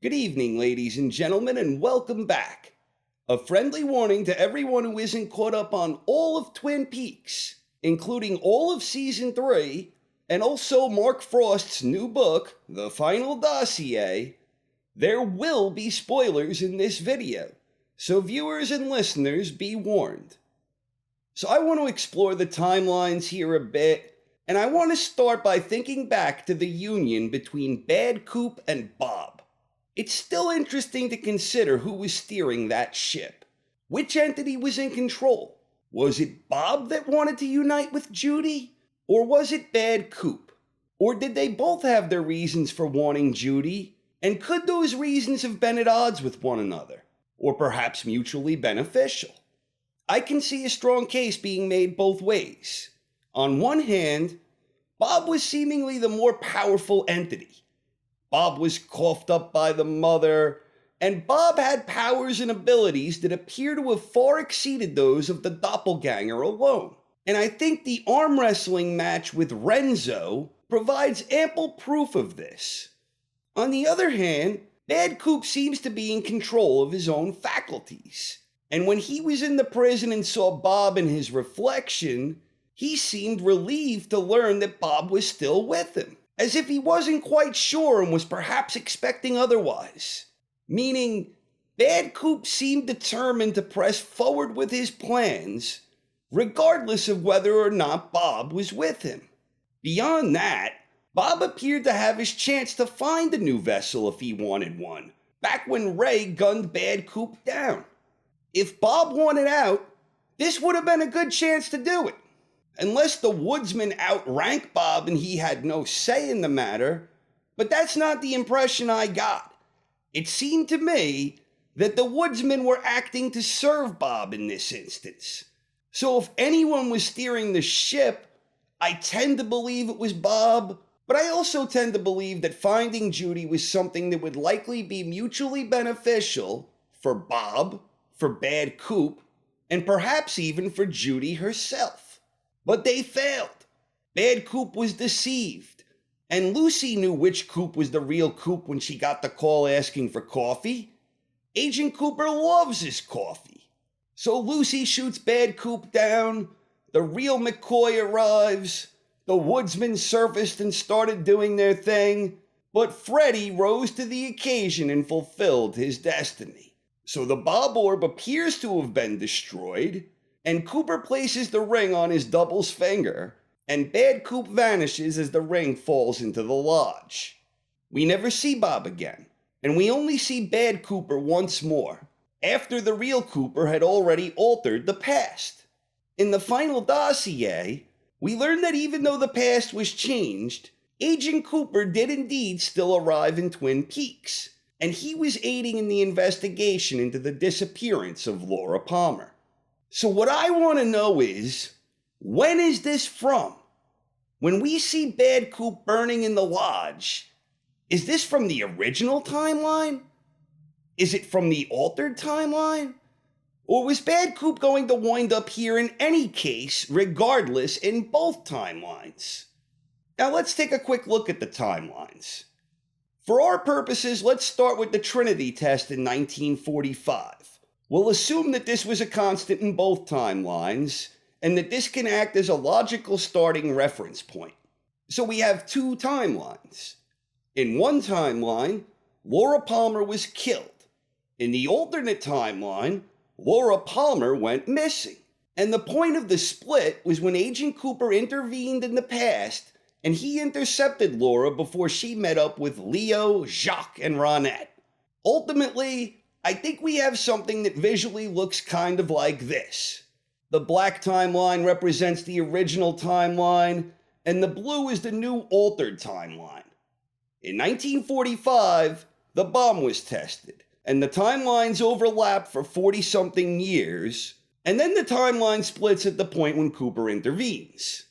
Good evening, ladies and gentlemen, and welcome back. A friendly warning to everyone who isn't caught up on all of Twin Peaks, including all of Season 3, and also Mark Frost's new book, The Final Dossier. There will be spoilers in this video, so viewers and listeners be warned. So I want to explore the timelines here a bit, and I want to start by thinking back to the union between Bad Coop and Bob. It's still interesting to consider who was steering that ship. Which entity was in control? Was it Bob that wanted to unite with Judy? Or was it Bad Coop? Or did they both have their reasons for wanting Judy? And could those reasons have been at odds with one another? Or perhaps mutually beneficial? I can see a strong case being made both ways. On one hand, Bob was seemingly the more powerful entity. Bob was coughed up by the mother, and Bob had powers and abilities that appear to have far exceeded those of the doppelganger alone. And I think the arm wrestling match with Renzo provides ample proof of this. On the other hand, Bad Coop seems to be in control of his own faculties. And when he was in the prison and saw Bob in his reflection, he seemed relieved to learn that Bob was still with him, as if he wasn't quite sure and was perhaps expecting otherwise. Meaning, Bad Coop seemed determined to press forward with his plans, regardless of whether or not Bob was with him. Beyond that, Bob appeared to have his chance to find a new vessel if he wanted one, back when Ray gunned Bad Coop down. If Bob wanted out, this would have been a good chance to do it. Unless the woodsman outranked Bob and he had no say in the matter, but that's not the impression I got. It seemed to me that the woodsmen were acting to serve Bob in this instance. So if anyone was steering the ship, I tend to believe it was Bob, but I also tend to believe that finding Judy was something that would likely be mutually beneficial for Bob, for Bad Coop, and perhaps even for Judy herself. But they failed. Bad Coop was deceived. And Lucy knew which Coop was the real Coop when she got the call asking for coffee. Agent Cooper loves his coffee. So Lucy shoots Bad Coop down. The real McCoy arrives. The woodsmen surfaced and started doing their thing. But Freddy rose to the occasion and fulfilled his destiny. So the Bob Orb appears to have been destroyed, and Cooper places the ring on his double's finger, and Bad Coop vanishes as the ring falls into the lodge. We never see Bob again, and we only see Bad Cooper once more, after the real Cooper had already altered the past. In the Final Dossier, we learn that even though the past was changed, Agent Cooper did indeed still arrive in Twin Peaks, and he was aiding in the investigation into the disappearance of Laura Palmer. So what I want to know is, when is this from? When we see Bad Coop burning in the lodge, is this from the original timeline? Is it from the altered timeline? Or was Bad Coop going to wind up here in any case, regardless, in both timelines? Now let's take a quick look at the timelines. For our purposes, let's start with the Trinity test in 1945. We'll assume that this was a constant in both timelines, and that this can act as a logical starting reference point. So we have two timelines. In one timeline, Laura Palmer was killed. In the alternate timeline, Laura Palmer went missing. And the point of the split was when Agent Cooper intervened in the past, and he intercepted Laura before she met up with Leo, Jacques, and Ronette. Ultimately, I think we have something that visually looks kind of like this. The black timeline represents the original timeline, and the blue is the new altered timeline. In 1945, the bomb was tested, and the timelines overlap for 40-something years, and then the timeline splits at the point when Cooper intervenes.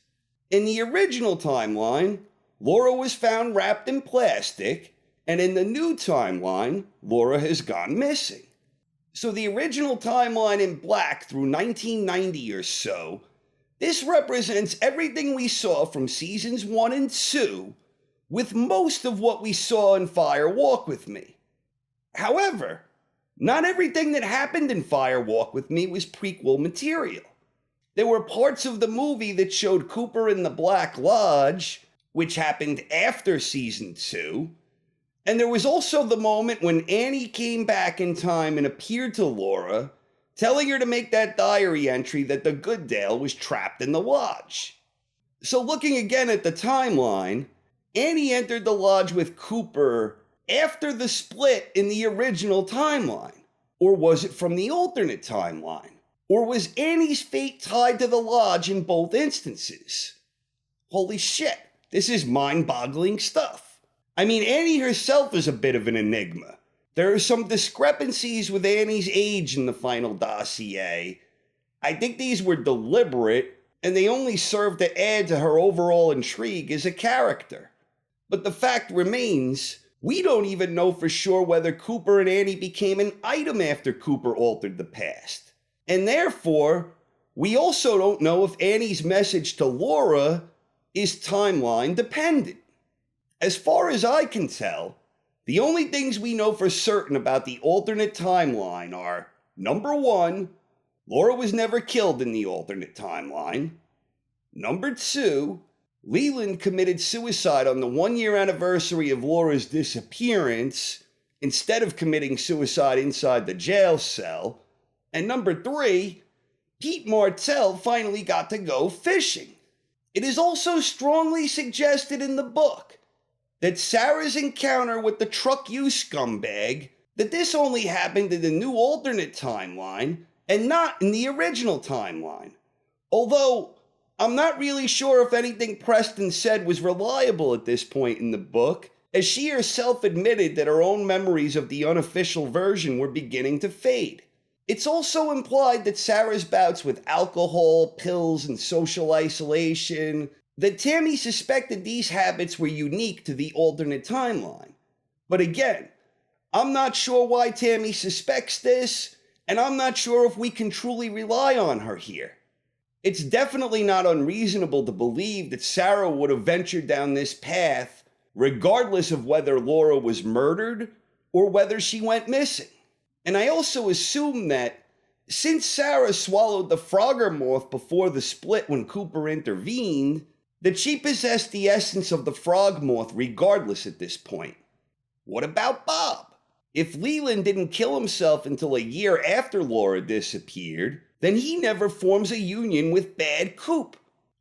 In the original timeline, Laura was found wrapped in plastic, and in the new timeline, Laura has gone missing. So the original timeline in black through 1990 or so, this represents everything we saw from seasons 1 and 2, with most of what we saw in Fire Walk With Me. However, not everything that happened in Fire Walk with Me was prequel material. There were parts of the movie that showed Cooper in the Black Lodge, which happened after season 2, and there was also the moment when Annie came back in time and appeared to Laura, telling her to make that diary entry that the Goodale was trapped in the lodge. So looking again at the timeline, Annie entered the lodge with Cooper after the split in the original timeline. Or was it from the alternate timeline? Or was Annie's fate tied to the lodge in both instances? Holy shit, this is mind-boggling stuff. I mean, Annie herself is a bit of an enigma. There are some discrepancies with Annie's age in the Final Dossier. I think these were deliberate, and they only serve to add to her overall intrigue as a character. But the fact remains, we don't even know for sure whether Cooper and Annie became an item after Cooper altered the past. And therefore, we also don't know if Annie's message to Laura is timeline dependent. As far as I can tell, the only things we know for certain about the alternate timeline are, number 1, Laura was never killed in the alternate timeline. Number 2, Leland committed suicide on the 1-year anniversary of Laura's disappearance instead of committing suicide inside the jail cell. And number 3, Pete Martell finally got to go fishing. It is also strongly suggested in the book that Sarah's encounter with the truck you scumbag, that this only happened in the new alternate timeline and not in the original timeline. Although, I'm not really sure if anything Preston said was reliable at this point in the book, as she herself admitted that her own memories of the unofficial version were beginning to fade. It's also implied that Sarah's bouts with alcohol, pills, and social isolation, that Tammy suspected these habits were unique to the alternate timeline. But again, I'm not sure why Tammy suspects this, and I'm not sure if we can truly rely on her here. It's definitely not unreasonable to believe that Sarah would have ventured down this path regardless of whether Laura was murdered or whether she went missing. And I also assume that since Sarah swallowed the Frogger moth before the split when Cooper intervened, that she possessed the essence of the frog moth regardless at this point. What about Bob? If Leland didn't kill himself until a year after Laura disappeared, then he never forms a union with Bad Coop.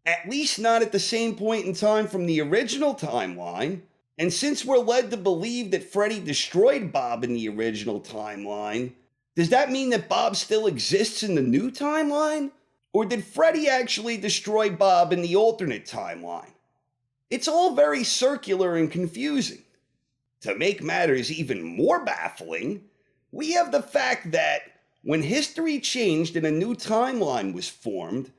At least not at the same point in time from the original timeline. And since we're led to believe that Freddy destroyed Bob in the original timeline, does that mean that Bob still exists in the new timeline? Or did Freddy actually destroy Bob in the alternate timeline? It's all very circular and confusing. To make matters even more baffling, we have the fact that when history changed and a new timeline was formed,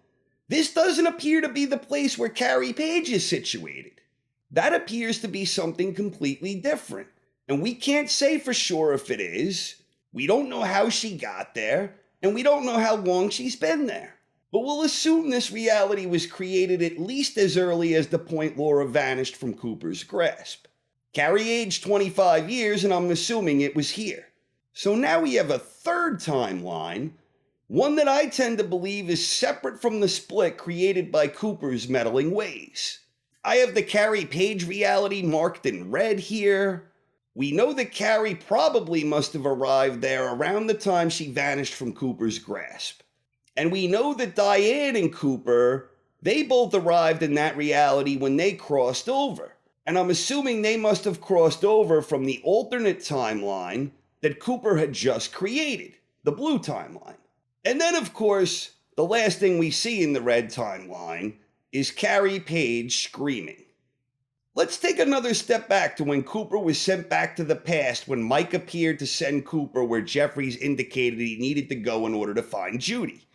this doesn't appear to be the place where Carrie Page is situated. That appears to be something completely different, and we can't say for sure if it is. We don't know how she got there, and we don't know how long she's been there. But we'll assume this reality was created at least as early as the point Laura vanished from Cooper's grasp. Carrie aged 25 years, and I'm assuming it was here. So now we have a third timeline, one that I tend to believe is separate from the split created by Cooper's meddling ways. I have the Carrie Page reality marked in red here. We know that Carrie probably must have arrived there around the time she vanished from Cooper's grasp. And we know that Diane and Cooper, they both arrived in that reality when they crossed over. And I'm assuming they must have crossed over from the alternate timeline that Cooper had just created, the blue timeline. And then, of course, the last thing we see in the red timeline is Carrie Page screaming. Let's take another step back to when Cooper was sent back to the past when Mike appeared to send Cooper where Jeffries indicated he needed to go in order to find Judy.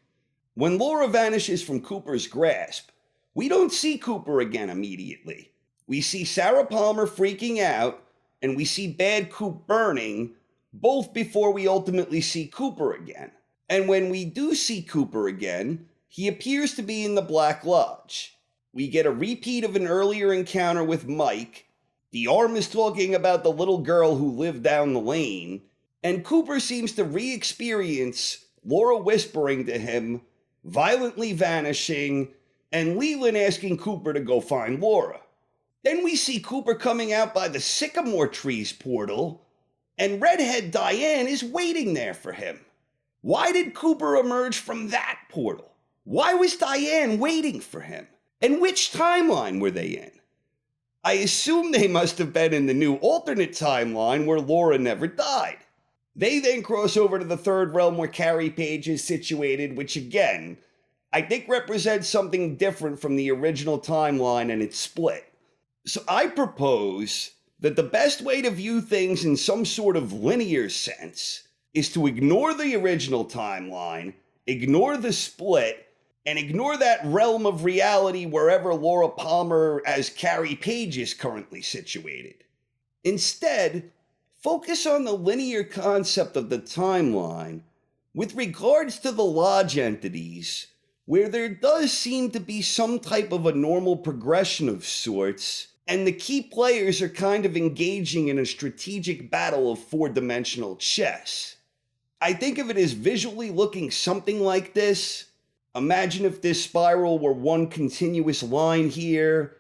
When Laura vanishes from Cooper's grasp, we don't see Cooper again immediately. We see Sarah Palmer freaking out, and we see Bad Coop burning, both before we ultimately see Cooper again. And when we do see Cooper again, he appears to be in the Black Lodge. We get a repeat of an earlier encounter with Mike. The arm is talking about the little girl who lived down the lane. And Cooper seems to re-experience Laura whispering to him, violently vanishing, and Leland asking Cooper to go find Laura. Then we see Cooper coming out by the sycamore trees portal, and redhead Diane is waiting there for him. Why did Cooper emerge from that portal? Why was Diane waiting for him? And which timeline were they in? I assume they must have been in the new alternate timeline where Laura never died. They then cross over to the third realm where Carrie Page is situated, which again, I think represents something different from the original timeline and its split. So I propose that the best way to view things in some sort of linear sense is to ignore the original timeline, ignore the split, and ignore that realm of reality wherever Laura Palmer as Carrie Page is currently situated. Instead, focus on the linear concept of the timeline with regards to the Lodge entities, where there does seem to be some type of a normal progression of sorts, and the key players are kind of engaging in a strategic battle of four-dimensional chess. I think of it as visually looking something like this. Imagine if this spiral were one continuous line here,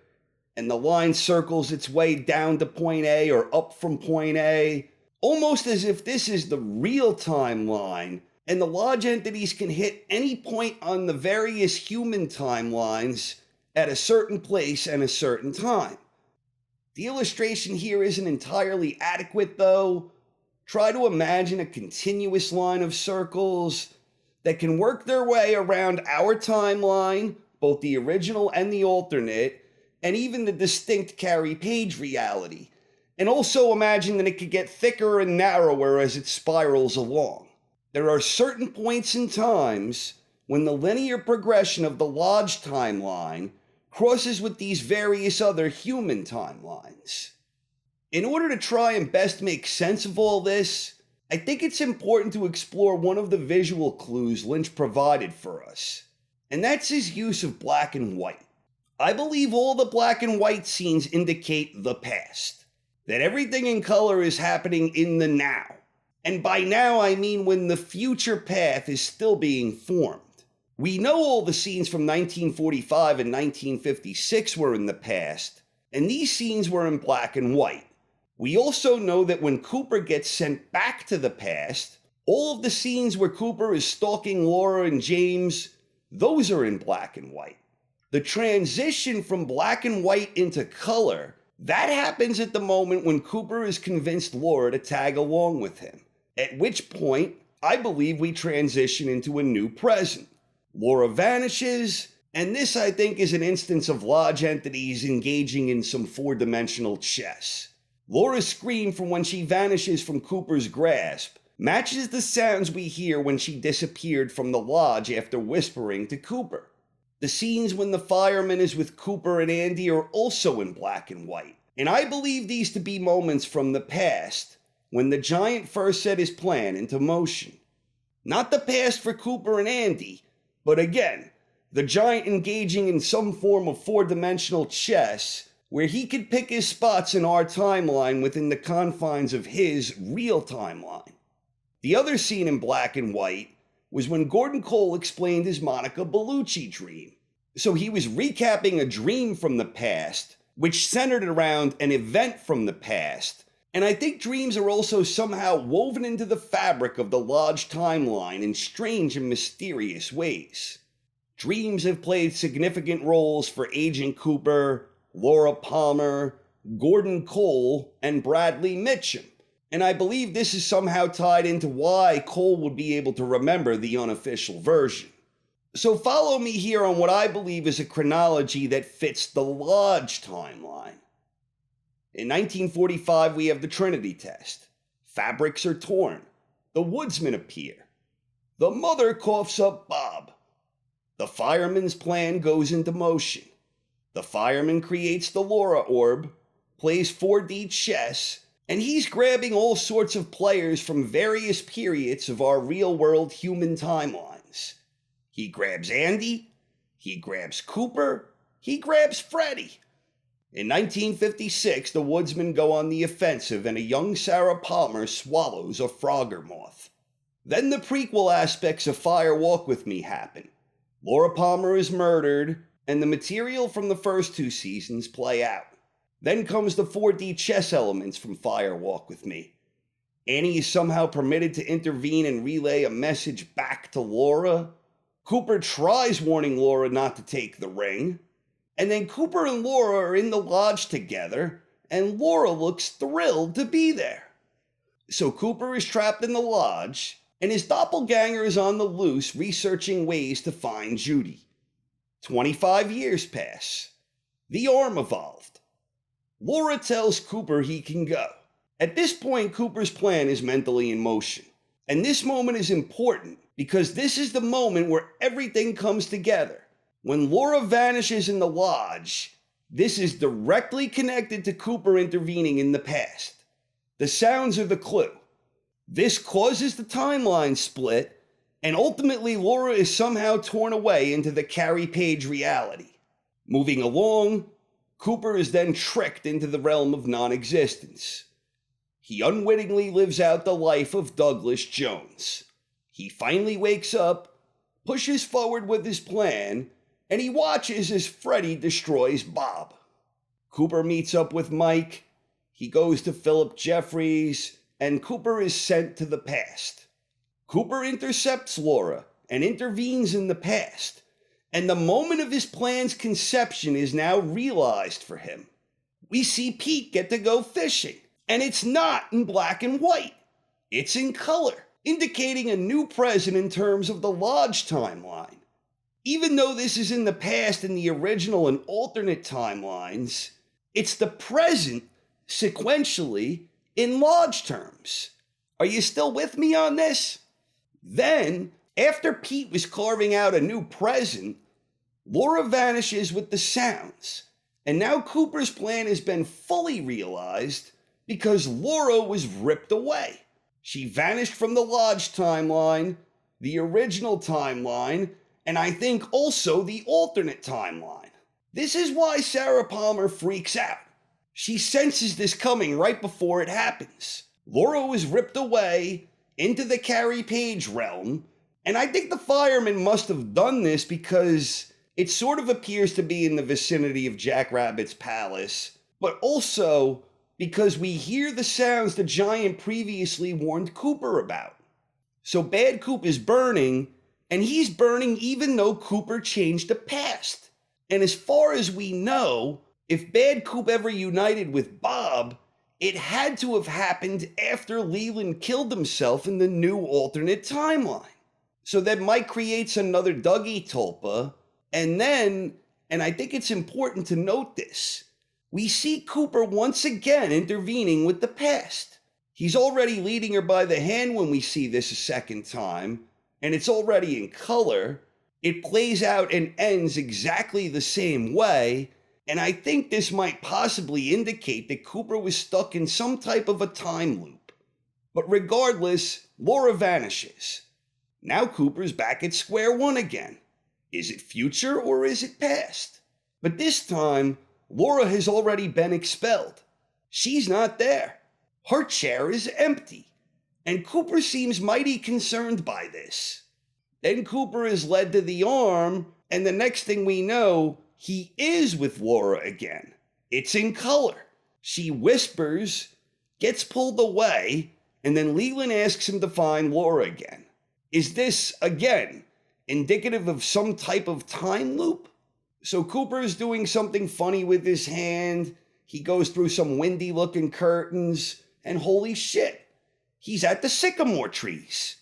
and the line circles its way down to point A or up from point A, almost as if this is the real timeline, and the Lodge entities can hit any point on the various human timelines at a certain place and a certain time. The illustration here isn't entirely adequate, though. Try to imagine a continuous line of circles that can work their way around our timeline, both the original and the alternate, and even the distinct Carrie Page reality. And also imagine that it could get thicker and narrower as it spirals along. There are certain points and times when the linear progression of the Lodge timeline crosses with these various other human timelines. In order to try and best make sense of all this, I think it's important to explore one of the visual clues Lynch provided for us, and that's his use of black and white. I believe all the black and white scenes indicate the past, that everything in color is happening in the now, and by now I mean when the future path is still being formed. We know all the scenes from 1945 and 1956 were in the past, and these scenes were in black and white. We also know that when Cooper gets sent back to the past, all of the scenes where Cooper is stalking Laura and James, those are in black and white. The transition from black and white into color, that happens at the moment when Cooper is convinced Laura to tag along with him, at which point I believe we transition into a new present. Laura vanishes, and this I think is an instance of Lodge entities engaging in some four-dimensional chess. Laura's scream from when she vanishes from Cooper's grasp matches the sounds we hear when she disappeared from the Lodge after whispering to Cooper. The scenes when the fireman is with Cooper and Andy are also in black and white, and I believe these to be moments from the past when the Giant first set his plan into motion. Not the past for Cooper and Andy, but again, the Giant engaging in some form of four-dimensional chess where he could pick his spots in our timeline within the confines of his real timeline. The other scene in black and white was when Gordon Cole explained his Monica Bellucci dream. So he was recapping a dream from the past, which centered around an event from the past, and I think dreams are also somehow woven into the fabric of the Lodge timeline in strange and mysterious ways. Dreams have played significant roles for Agent Cooper, Laura Palmer, Gordon Cole, and Bradley Mitchum. And I believe this is somehow tied into why Cole would be able to remember the unofficial version. So follow me here on what I believe is a chronology that fits the Lodge timeline. In 1945, we have the Trinity test. Fabrics are torn. The woodsmen appear. The mother coughs up Bob. The fireman's plan goes into motion. The fireman creates the Laura orb, plays 4D chess, and he's grabbing all sorts of players from various periods of our real-world human timelines. He grabs Andy, he grabs Cooper, he grabs Freddy. In 1956, the woodsmen go on the offensive and a young Sarah Palmer swallows a Frogger moth. Then the prequel aspects of Fire Walk With Me happen. Laura Palmer is murdered, and the material from the first 2 seasons play out. Then comes the 4D chess elements from Fire Walk With Me. Annie is somehow permitted to intervene and relay a message back to Laura. Cooper tries warning Laura not to take the ring. And then Cooper and Laura are in the lodge together, and Laura looks thrilled to be there. So Cooper is trapped in the lodge, and his doppelganger is on the loose researching ways to find Judy. 25 years pass. The arm evolved. Laura tells Cooper he can go. At this point, Cooper's plan is mentally in motion. And this moment is important because this is the moment where everything comes together. When Laura vanishes in the lodge, this is directly connected to Cooper intervening in the past. The sounds are the clue. This causes the timeline split, and ultimately Laura is somehow torn away into the Carrie Page reality. Moving along, Cooper is then tricked into the realm of non-existence. He unwittingly lives out the life of Douglas Jones. He finally wakes up, pushes forward with his plan, and he watches as Freddy destroys Bob. Cooper meets up with Mike, he goes to Philip Jeffries, and Cooper is sent to the past. Cooper intercepts Laura and intervenes in the past, and the moment of his plan's conception is now realized for him. We see Pete get to go fishing, and it's not in black and white. It's in color, indicating a new present in terms of the Lodge timeline. Even though this is in the past in the original and alternate timelines, it's the present sequentially in Lodge terms. Are you still with me on this? Then, after Pete was carving out a new present, Laura vanishes with the sounds, and now Cooper's plan has been fully realized because Laura was ripped away. She vanished from the Lodge timeline, the original timeline, and I think also the alternate timeline. This is why Sarah Palmer freaks out. She senses this coming right before it happens. Laura was ripped away into the Carrie Page realm, and I think the firemen must have done this because it sort of appears to be in the vicinity of Jack Rabbit's palace, but also because we hear the sounds the giant previously warned Cooper about. So Bad Coop is burning, and he's burning even though Cooper changed the past. And as far as we know, if Bad Coop ever united with Bob, it had to have happened after Leland killed himself in the new alternate timeline. So then Mike creates another Dougie Tulpa, and then, and I think it's important to note this, we see Cooper once again intervening with the past. He's already leading her by the hand when we see this a second time, and it's already in color. It plays out and ends exactly the same way, and I think this might possibly indicate that Cooper was stuck in some type of a time loop. But regardless, Laura vanishes. Now Cooper's back at square one again. Is it future or is it past? But this time, Laura has already been expelled. She's not there. Her chair is empty. And Cooper seems mighty concerned by this. Then Cooper is led to the arm, and the next thing we know, he is with Laura again. It's in color. She whispers, gets pulled away, and then Leland asks him to find Laura again. Is this, again, indicative of some type of time loop? So Cooper is doing something funny with his hand. He goes through some windy-looking curtains, and holy shit, he's at the sycamore trees.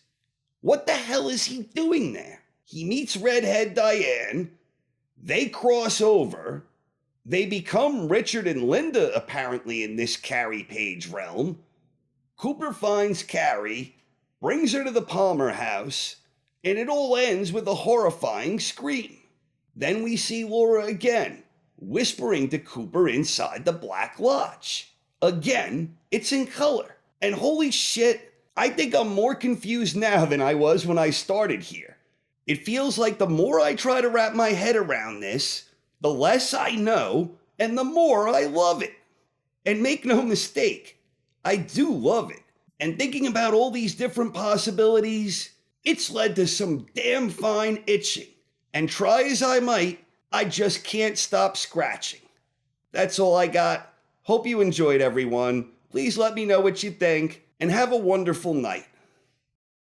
What the hell is he doing there? He meets Redhead Diane. They cross over. They become Richard and Linda, apparently, in this Carrie Page realm. Cooper finds Carrie, brings her to the Palmer house, and it all ends with a horrifying scream. Then we see Laura again, whispering to Cooper inside the Black Lodge. Again, it's in color. And holy shit, I think I'm more confused now than I was when I started here. It feels like the more I try to wrap my head around this, the less I know, and the more I love it. And make no mistake, I do love it. And thinking about all these different possibilities, it's led to some damn fine itching. And try as I might, I just can't stop scratching. That's all I got. Hope you enjoyed, everyone. Please let me know what you think, and have a wonderful night.